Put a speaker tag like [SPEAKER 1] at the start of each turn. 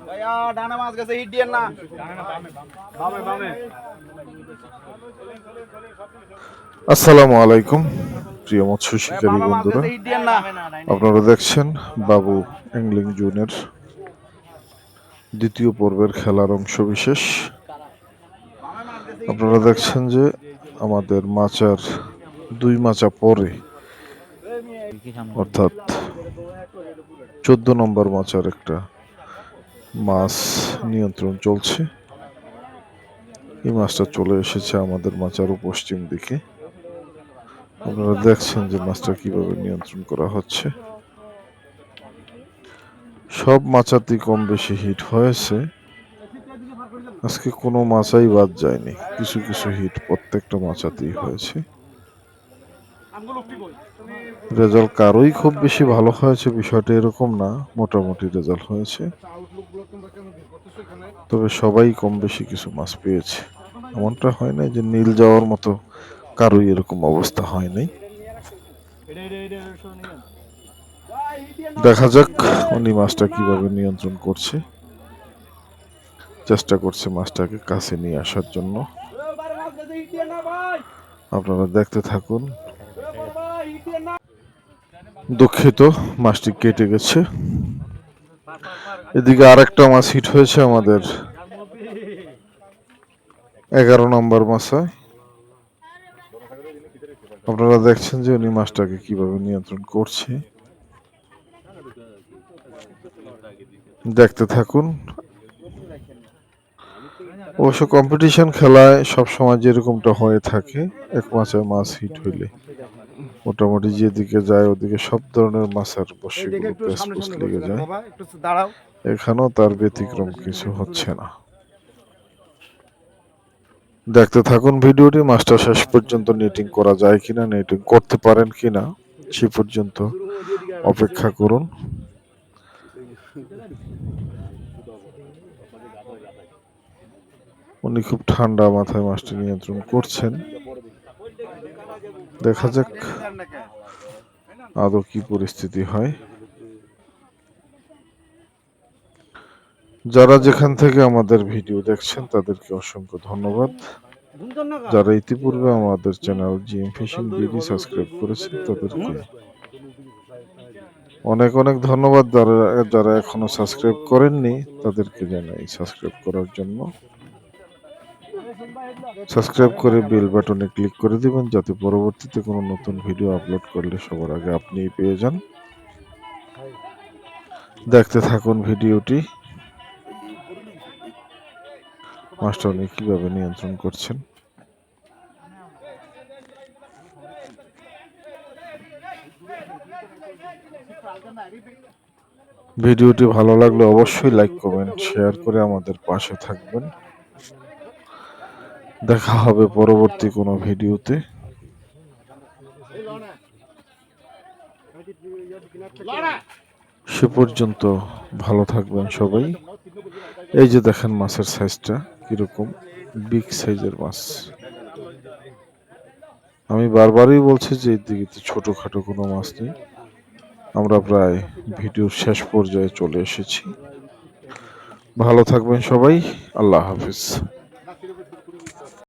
[SPEAKER 1] ভাইয়া ডানা মাছ গেছে হিট দিয়েন না।
[SPEAKER 2] আসসালামু আলাইকুম প্রিয় মৎস্য শিকারী বন্ধুরা, আপনারা দেখছেন বাবু অ্যাংলিং জোনের দ্বিতীয় পর্বের খেলার অংশ বিশেষ। আপনারা দেখছেন যে আমাদের মাচার 2 মাচা পরে অর্থাৎ 14 নম্বর মাচার একটা মাছ নিয়ন্ত্রণ চলছে। এই মাছটা চলে এসেছে আমাদের মাচার পশ্চিম দিকে। আপনারা দেখছেন যে মাছটা কিভাবে নিয়ন্ত্রণ করা হচ্ছে। সব মাচাতেই কম বেশি হিট হয়েছে, আজকে কোনো মাচাই বাদ যায়নি। কিছু কিছু হিট প্রত্যেকটা মাচাতেই হয়েছে। রেজাল্ট কারোই খুব বেশি ভালো হয়েছে বিষয়টা এরকম না, মোটামুটি রেজাল্ট হয়েছে। তবে সবাই কম বেশি কিছু মাছ পেয়েছে, এমনটা হয় না যে নীল যাওয়ার মতো কারোই এরকম অবস্থা হয় নাই। দেখা যাক উনি মাছটা কিভাবে নিয়ন্ত্রণ করছে। চেষ্টা করছে মাছটাকে কাছে নিয়ে আসার জন্য। আপনারা দেখতে থাকুন। দুঃখিত, মাছটি কেটে গেছে। এদিকে আরেকটা মাছ হিট হয়েছে আমাদের 11 নম্বর মাছায়। আপনারা দেখছেন যে উনি মাছটাকে কিভাবে নিয়ন্ত্রণ করছে। দেখতে থাকুন। অবশ্য কম্পিটিশন খেলায় সবসময় যেরকমটা হয়ে থাকে, এক মাছে মাছ হিট হইলে মোটামুটি যেদিকে যায় ওদিকে সব ধরনের মাছের বসিগুলো পেসপুস লেগে যায়। এখানেও তার ব্যতিক্রম কিছু হচ্ছে না। দেখতে থাকুন ভিডিওটি, মাছটা শেষ পর্যন্ত নেটিং করা যায় কিনা, নেটিং করতে পারেন কিনা সে পর্যন্ত অপেক্ষা করুন। উনি খুব ঠান্ডা মাথায় মাছটি নিয়ন্ত্রণ করছেন। দেখা যাক আদৌ কি পরিস্থিতি হয়। যারা যেখান থেকে আমাদের ভিডিও দেখছেন তাদেরকে অসংখ্য ধন্যবাদ। যারা ইতিপূর্বে আমাদের channel GM fishing BD subscribe করেছেন তাদেরকে অনেক অনেক ধন্যবাদ। যারা এখনো সাবস্ক্রাইব করেননি তাদেরকে জানাই সাবস্ক্রাইব করার জন্য। সাবস্ক্রাইব করে বেল বাটনে ক্লিক করে দিবেন যাতে পরবর্তীতে কোনো নতুন ভিডিও আপলোড করলে সবার আগে আপনিই পেয়ে যান। দেখতে থাকুন ভিডিওটি, মাছটা উনি কিভাবে নিয়ন্ত্রণ করছেন। ভিডিওটি ভালো লাগলে অবশ্যই লাইক কমেন্ট শেয়ার করে আমাদের পাশে থাকবেন। দেখা হবে পরবর্তী কোনো ভিডিওতে। সে পর্যন্ত ভালো থাকবেন সবাই। এই যে দেখেন মাছের সাইজটা কিরকম, বিগ সাইজের মাছ। আমি বারবারই বলছি যে এর দিকে ছোটখাটো কোনো মাছ নেই। আমরা প্রায় ভিডিওর শেষ পর্যায়ে চলে এসেছি। ভালো থাকবেন সবাই, আল্লাহ হাফিজ।